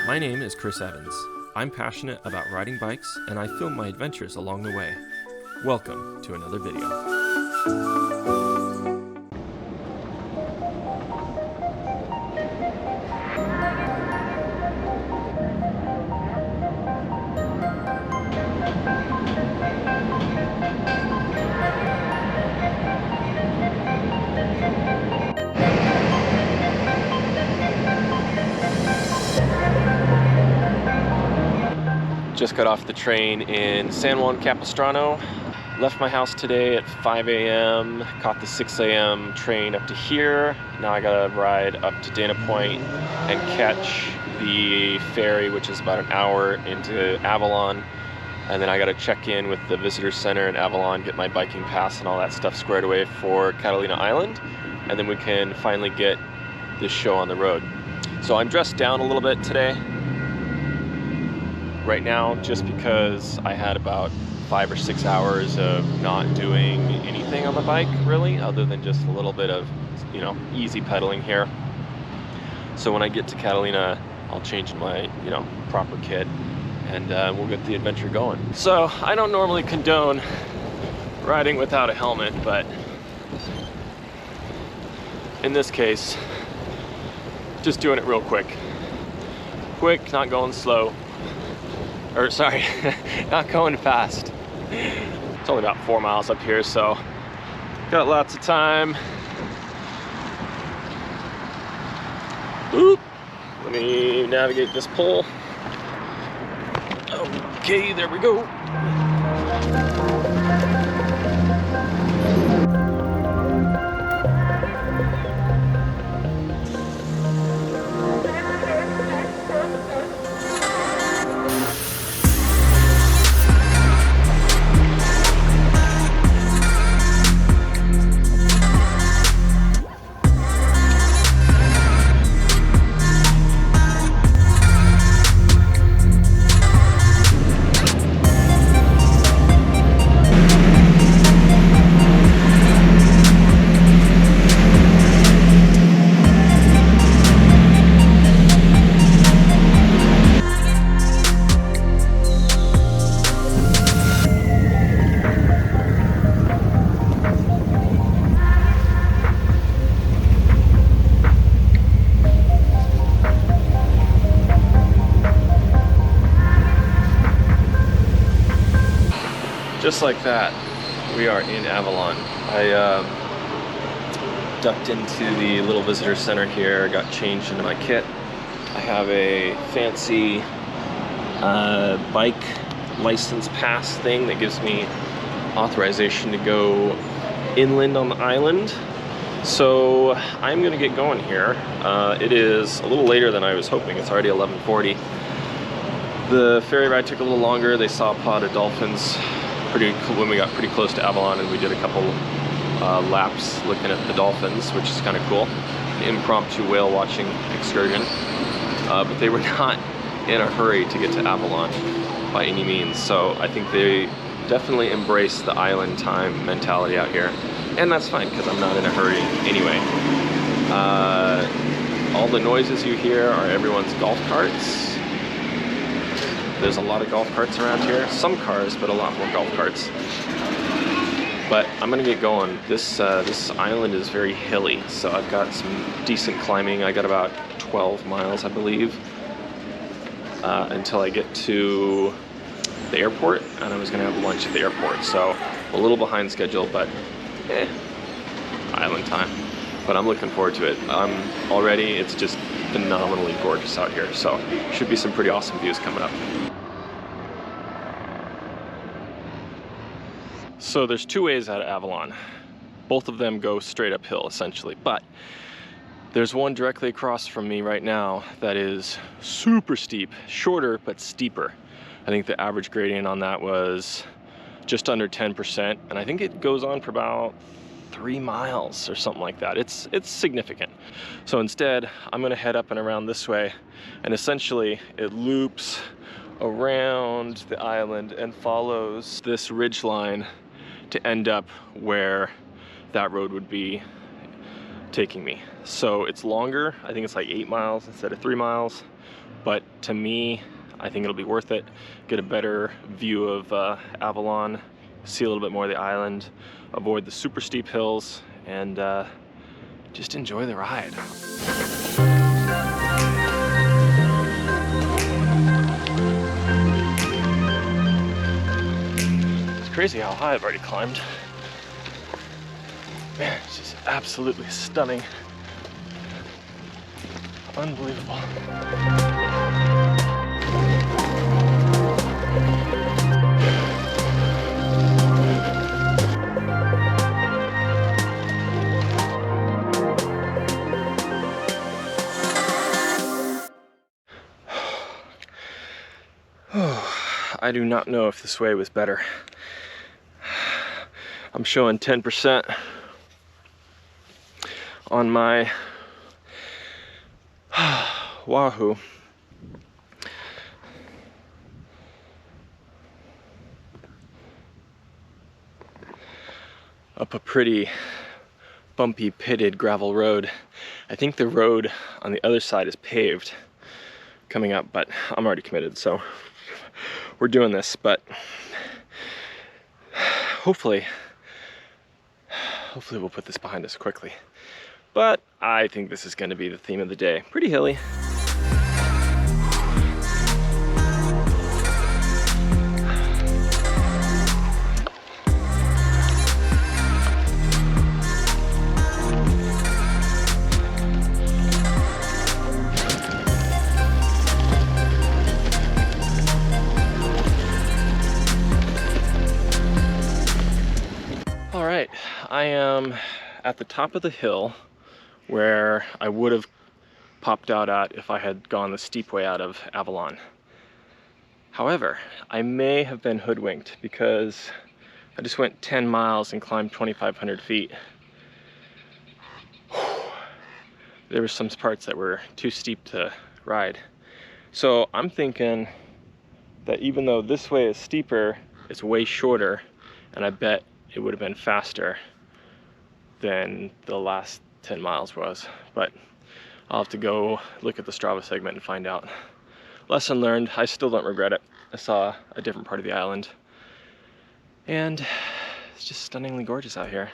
My name is Chris Evans. I'm passionate about riding bikes and I film my adventures along the way. Welcome to another video. Just got off the train in San Juan Capistrano. Left my house today at 5 a.m. Caught the 6 a.m. train up to here. Now I gotta ride up to Dana Point and catch the ferry, which is about an hour, into Avalon. And then I gotta check in with the visitor center in Avalon, get my biking pass and all that stuff squared away for Catalina Island. And then we can finally get this show on the road. So I'm dressed down a little bit today. Right now, just because I had about 5 or 6 hours of not doing anything on the bike, really, other than just a little bit of, easy pedaling here. So when I get to Catalina, I'll change my, proper kit, and we'll get the adventure going. So I don't normally condone riding without a helmet, but in this case, just doing it real quick. Quick, not going slow. Or sorry, not going fast. It's only about 4 miles up here, so got lots of time. Oop. Let me navigate this pole. Okay, there we go. Just like that, we are in Avalon. I ducked into the little visitor center here, got changed into my kit. I have a fancy bike license pass thing that gives me authorization to go inland on the island. So I'm gonna get going here. It is a little later than I was hoping. It's already 11:40. The ferry ride took a little longer. They saw a pod of dolphins when we got pretty close to Avalon, and we did a couple laps looking at the dolphins, which is kind of cool. An impromptu whale watching excursion. But they were not in a hurry to get to Avalon by any means, so I think they definitely embrace the island time mentality out here. And that's fine, because I'm not in a hurry anyway. All the noises you hear are everyone's golf carts. There's a lot of golf carts around here. Some cars, but a lot more golf carts. But I'm gonna get going. This island is very hilly, so I've got some decent climbing. I got about 12 miles, I believe, until I get to the airport, and I was gonna have lunch at the airport. So a little behind schedule, but island time. But I'm looking forward to it. Already, it's just phenomenally gorgeous out here, so should be some pretty awesome views coming up. So there's two ways out of Avalon. Both of them go straight uphill, essentially, but there's one directly across from me right now that is super steep, shorter but steeper. I think the average gradient on that was just under 10%, and I think it goes on for about 3 miles or something like that. It's significant. So instead, I'm gonna head up and around this way, and essentially it loops around the island and follows this ridge line to end up where that road would be taking me. So it's longer. I think it's like 8 miles instead of 3 miles. But to me, I think it'll be worth it. Get a better view of Avalon, see a little bit more of the island, avoid the super steep hills, and just enjoy the ride. It's crazy how high I've already climbed. Man, it's just absolutely stunning. Unbelievable. I do not know if this way was better. I'm showing 10% on my Wahoo. Up a pretty bumpy, pitted gravel road. I think the road on the other side is paved coming up, but I'm already committed, so we're doing this. But hopefully we'll put this behind us quickly. But I think this is going to be the theme of the day. Pretty hilly. All right, I am at the top of the hill where I would have popped out at if I had gone the steep way out of Avalon. However, I may have been hoodwinked because I just went 10 miles and climbed 2,500 feet. There were some parts that were too steep to ride. So I'm thinking that even though this way is steeper, it's way shorter, and I bet it would have been faster than the last 10 miles was. But I'll have to go look at the Strava segment and find out. Lesson learned. I still don't regret it. I saw a different part of the island, and it's just stunningly gorgeous out here.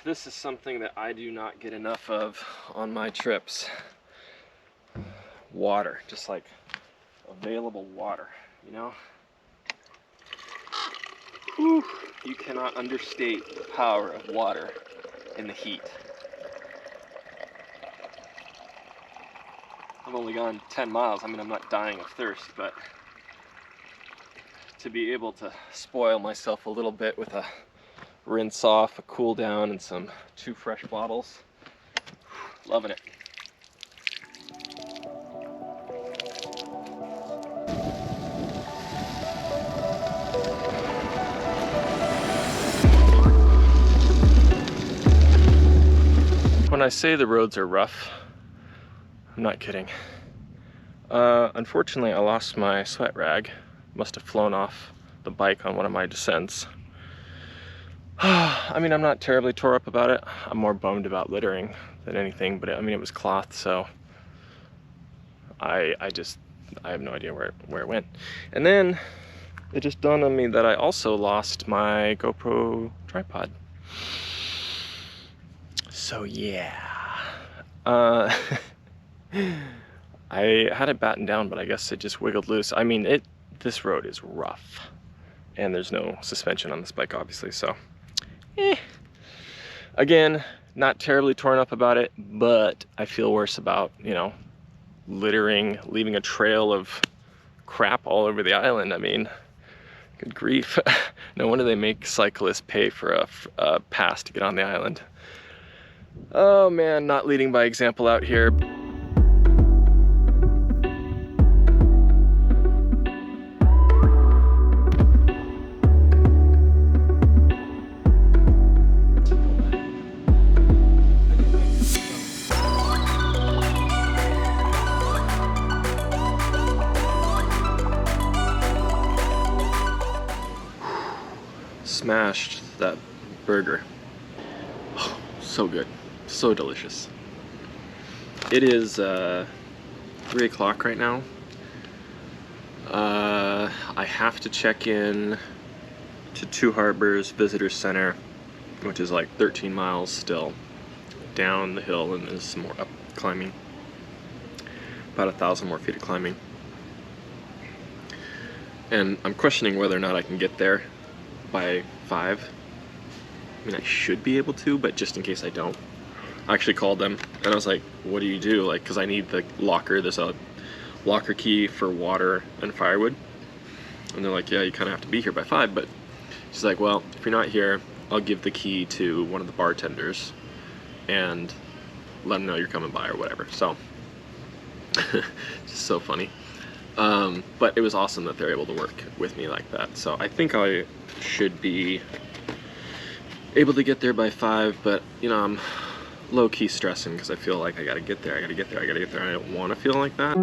This is something that I do not get enough of on my trips. Water, just like available water, you know? Whew, you cannot understate the power of water in the heat. I've only gone 10 miles. I mean, I'm not dying of thirst, but to be able to spoil myself a little bit with a rinse off, a cool down, and some 2 fresh bottles. Loving it. When I say the roads are rough, I'm not kidding. Unfortunately, I lost my sweat rag. Must have flown off the bike on one of my descents. I mean, I'm not terribly tore up about it. I'm more bummed about littering than anything, but I mean, it was cloth, so I have no idea where it went. And then it just dawned on me that I also lost my GoPro tripod. So yeah, I had it battened down, but I guess it just wiggled loose. I mean, this road is rough, and there's no suspension on this bike, obviously, so. Again, not terribly torn up about it, but I feel worse about, you know, littering, leaving a trail of crap all over the island. I mean, good grief. No wonder they make cyclists pay for a pass to get on the island. Oh man, not leading by example out here. smashed that burger. Oh, so good, so delicious. It is 3 o'clock right now. I have to check in to Two Harbors Visitor Center, which is like 13 miles still down the hill, and there's some more up climbing, about 1,000 more feet of climbing. And I'm questioning whether or not I can get there by 5. I mean, I should be able to, but just in case I don't. I actually called them and I was like, what do you do? Like, because I need the locker. There's a locker key for water and firewood. And they're like, yeah, you kind of have to be here by 5. But she's like, well, if you're not here, I'll give the key to one of the bartenders and let them know you're coming by or whatever. So, just so funny. But it was awesome that they're able to work with me like that. So I think I should be able to get there by 5, but you know, I'm low-key stressing because I feel like I gotta get there, I gotta get there, I gotta get there, and I don't want to feel like that.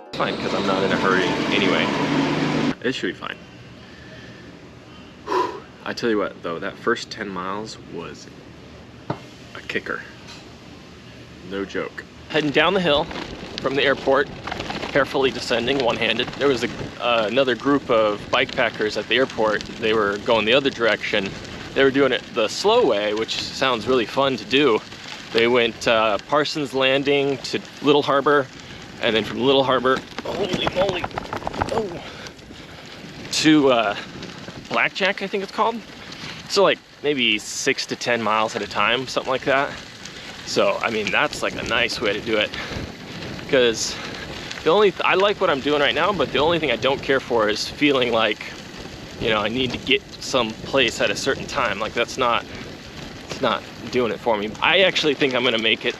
It's fine, because I'm not in a hurry anyway. It should be fine. Whew. I tell you what, though, that first 10 miles was a kicker. No joke. Heading down the hill from the airport, carefully descending one-handed. There was another group of bikepackers at the airport. They were going the other direction. They were doing it the slow way, which sounds really fun to do. They went Parson's Landing to Little Harbor, and then from Little Harbor, holy moly, oh, to Blackjack, I think it's called. So like maybe 6 to 10 miles at a time, something like that. So, I mean, that's like a nice way to do it. Because I like what I'm doing right now, but the only thing I don't care for is feeling like, you know, I need to get someplace at a certain time. Like it's not doing it for me. I actually think I'm gonna make it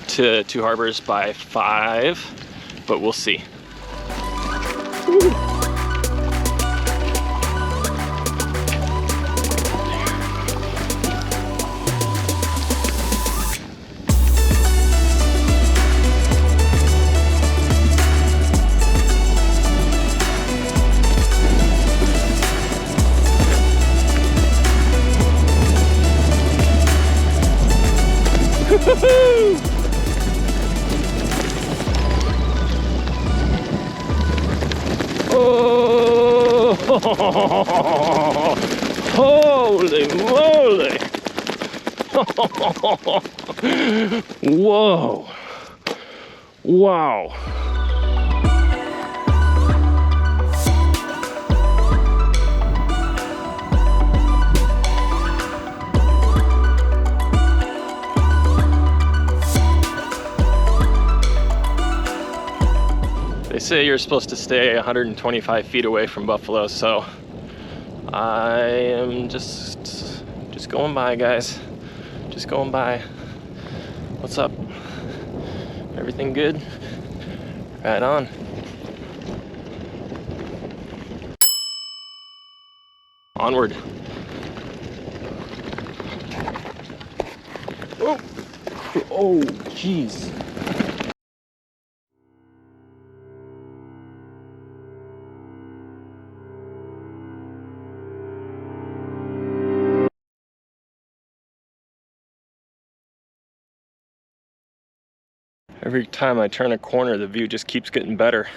to Two Harbors by 5, but we'll see. Woo. Oh, holy moly. Whoa. Wow. They say you're supposed to stay 125 feet away from buffalo, so I am just going by, guys. Just going by. What's up? Everything good? Right on. Onward. Oh, oh, jeez. Every time I turn a corner, the view just keeps getting better.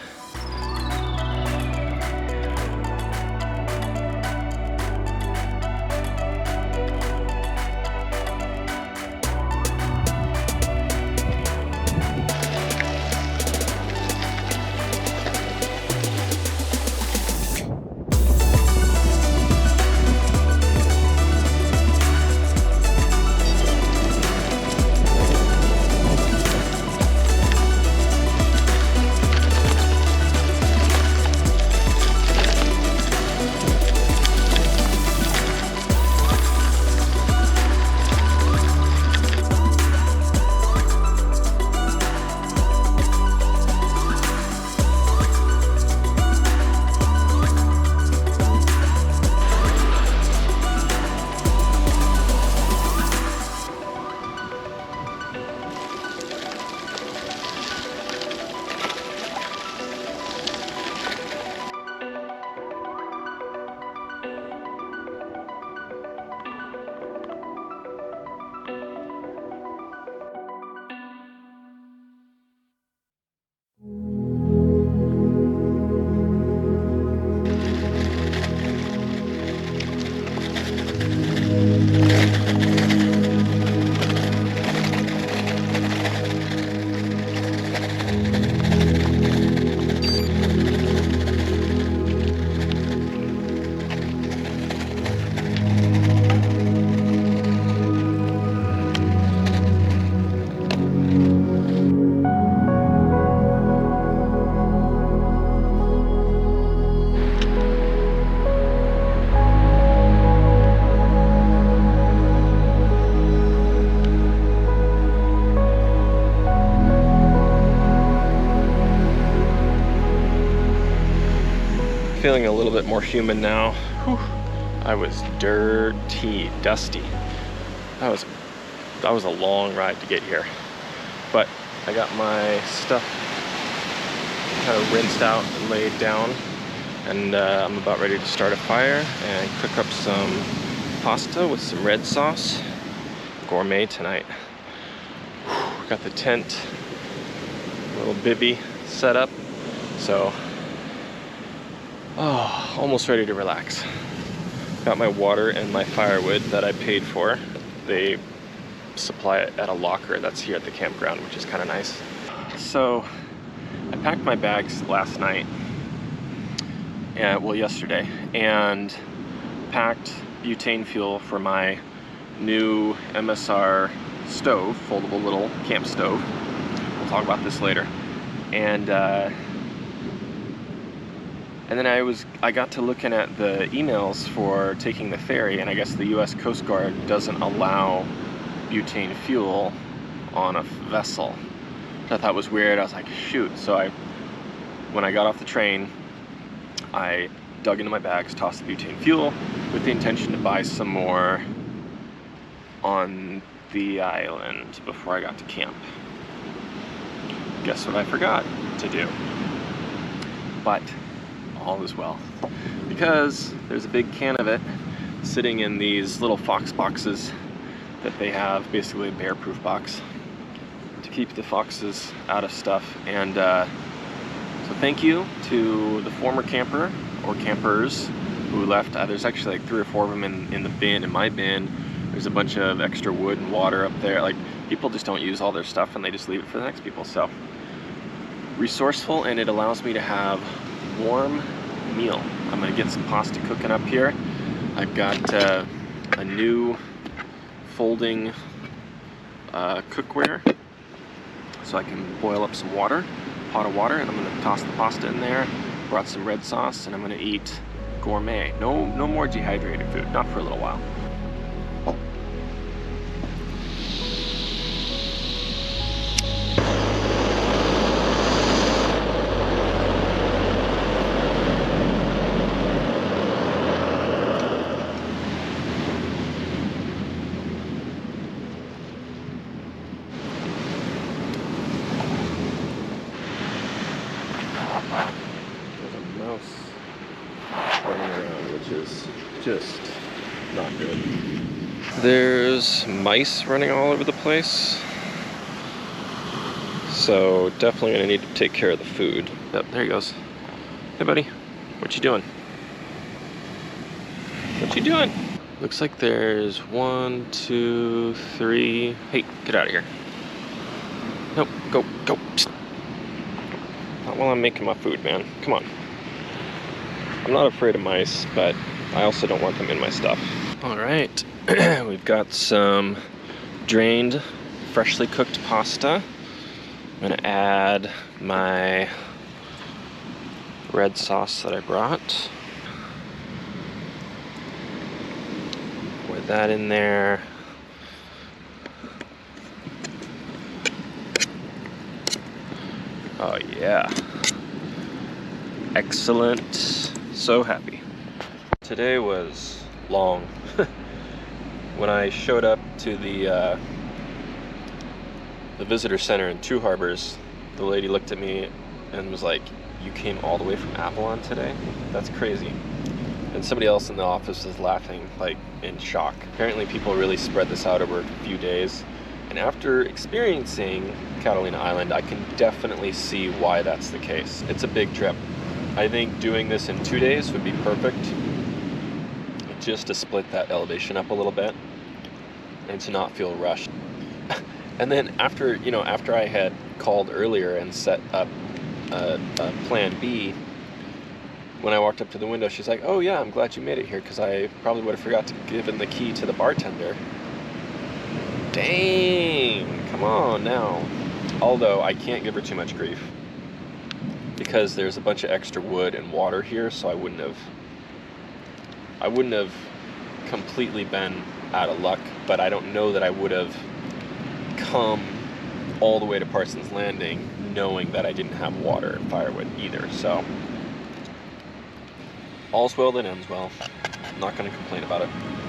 feeling a little bit more human now. Whew. I was dirty, dusty. That was a long ride to get here. But I got my stuff kind of rinsed out and laid down, and I'm about ready to start a fire and cook up some pasta with some red sauce. Gourmet tonight. Whew. Got the tent, little bivvy set up, so almost ready to relax. Got my water and my firewood that I paid for. They supply it at a locker that's here at the campground, which is kind of nice. So I packed my bags last night, well, yesterday, and packed butane fuel for my new MSR stove, foldable little camp stove. We'll talk about this later. And then I got to looking at the emails for taking the ferry, and I guess the US Coast Guard doesn't allow butane fuel on a vessel, which I thought was weird. I was like, shoot. So when I got off the train, I dug into my bags, tossed the butane fuel with the intention to buy some more on the island before I got to camp. Guess what I forgot to do? But all is well, because there's a big can of it sitting in these little fox boxes that they have, basically a bear-proof box to keep the foxes out of stuff. And so thank you to the former camper or campers who left. There's actually like 3 or 4 of them in the bin. In my bin, there's a bunch of extra wood and water up there. Like, people just don't use all their stuff and they just leave it for the next people. So resourceful, and it allows me to have warm meal. I'm gonna get some pasta cooking up here. I've got a new folding cookware, so I can boil up some water, pot of water, and I'm gonna toss the pasta in there. Brought some red sauce, and I'm gonna eat gourmet. No more dehydrated food, not for a little while. Just not good. There's mice running all over the place, so definitely gonna need to take care of the food. Yep, there he goes. Hey buddy, what you doing? What you doing? Looks like there's 1, 2, 3. Hey, get out of here. Nope, go. Psst. Not while I'm making my food, man. Come on. I'm not afraid of mice, but I also don't want them in my stuff. All right, we've got some drained, freshly cooked pasta. I'm gonna add my red sauce that I brought. Pour that in there. Oh yeah. Excellent. So happy. Today was long. When I showed up to the visitor center in Two Harbors, the lady looked at me and was like, "You came all the way from Avalon today? That's crazy." And somebody else in the office was laughing, like in shock. Apparently people really spread this out over a few days. And after experiencing Catalina Island, I can definitely see why that's the case. It's a big trip. I think doing this in 2 days would be perfect, just to split that elevation up a little bit and to not feel rushed. And then after I had called earlier and set up a plan B, when I walked up to the window, she's like, "Oh yeah, I'm glad you made it here, because I probably would have forgot to give him the key to the bartender." Dang, come on now. Although I can't give her too much grief, because there's a bunch of extra wood and water here, so I wouldn't have completely been out of luck, but I don't know that I would have come all the way to Parson's Landing knowing that I didn't have water and firewood either. So all's well that ends well. I'm not going to complain about it.